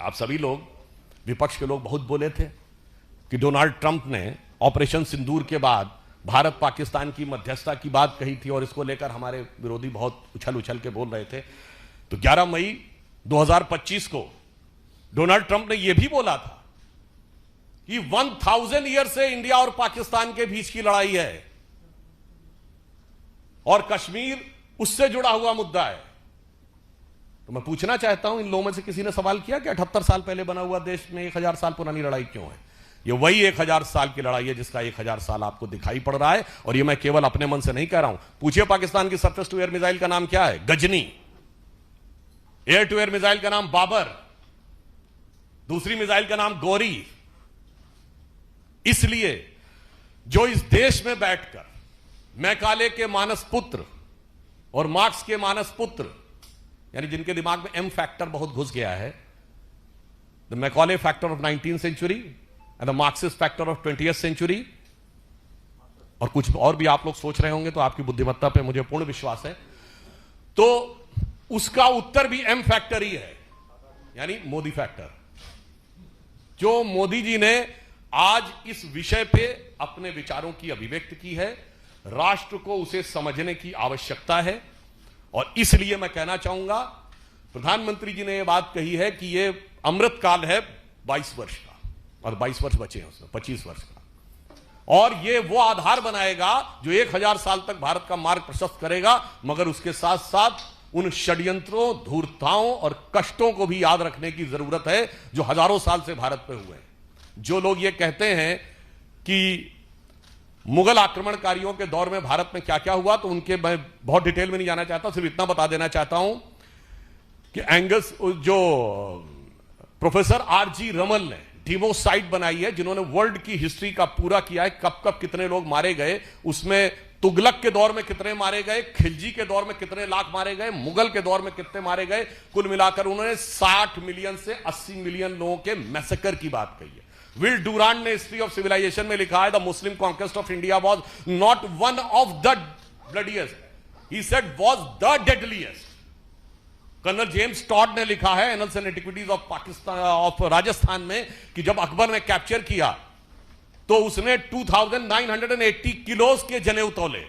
आप सभी लोग, विपक्ष के लोग बहुत बोले थे कि डोनाल्ड ट्रंप ने ऑपरेशन सिंदूर के बाद भारत पाकिस्तान की मध्यस्थता की बात कही थी और इसको लेकर हमारे विरोधी बहुत उछल उछल के बोल रहे थे। तो 11 मई 2025 को डोनाल्ड ट्रंप ने यह भी बोला था कि 1000 ईयर से इंडिया और पाकिस्तान के बीच की लड़ाई है और कश्मीर उससे जुड़ा हुआ मुद्दा है। तो मैं पूछना चाहता हूं, इन लोगों में से किसी ने सवाल किया कि 78 साल पहले बना हुआ देश में 1000 साल पुरानी लड़ाई क्यों है? ये वही 1000 साल की लड़ाई है जिसका 1000 साल आपको दिखाई पड़ रहा है। और ये मैं केवल अपने मन से नहीं कह रहा हूं। पूछिए पाकिस्तान की सरफेस टू एयर मिसाइल का नाम क्या है? Ghazni. Air to air missile का नाम बाबर। दूसरी मिसाइल का नाम गौरी। इसलिए जो इस देश में बैठकर मैकाले के मानस पुत्र और मार्क्स के मानस पुत्र, यानी जिनके दिमाग में एम फैक्टर बहुत घुस गया है, the Macaulay factor of 19th century and the Marxist factor of 20th century, और कुछ और भी आप लोग सोच रहे होंगे, तो आपकी बुद्धिमत्ता पे मुझे पूर्ण विश्वास है। तो उसका उत्तर भी एम फैक्टर ही है, यानी मोदी फैक्टर। जो मोदी जी ने आज इस विषय पे अपने विचारों की अभिव्यक्ति की है, राष्ट्र को उसे समझने की आवश्यकता है। और इसलिए मैं कहना चाहूंगा, प्रधानमंत्री जी ने यह बात कही है कि यह अमृतकाल है 22 वर्ष का, और 22 वर्ष बचे हैं उसमें, 25 वर्ष का, और यह वो आधार बनाएगा जो 1000 साल तक भारत का मार्ग प्रशस्त करेगा। मगर उसके साथ साथ उन षड्यंत्रों, धूर्तताओं और कष्टों को भी याद रखने की जरूरत है जो हजारों साल से भारत पे हुए हैं। जो लोग ये कहते हैं कि मुगल आक्रमणकारियों के दौर में भारत में क्या क्या हुआ, तो उनके मैं बहुत डिटेल में नहीं जाना चाहता, सिर्फ इतना बता देना चाहता हूं कि एंगस, जो प्रोफेसर आरजी रमन ने डीमोसाइट बनाई है, जिन्होंने वर्ल्ड की हिस्ट्री का पूरा किया है, कब कब कितने लोग मारे गए, उसमें तुगलक के दौर में कितने मारे गए, खिलजी के दौर में कितने लाख मारे गए, मुगल के दौर में कितने मारे गए, कुल मिलाकर उन्होंने 60 मिलियन से 80 मिलियन लोगों के मैसेकर की बात कही है। विल डूरांट ने हिस्ट्री ऑफ सिविलाइजेशन में लिखा है, the Muslim conquest of India was not one of the bloodiest, he said was the deadliest. Colonel James Tod ने लिखा है annals and antiquities of Pakistan of Rajasthan में कि जब अकबर ने कैप्चर किया तो उसने 2980 किलोस के जनेऊ तौले।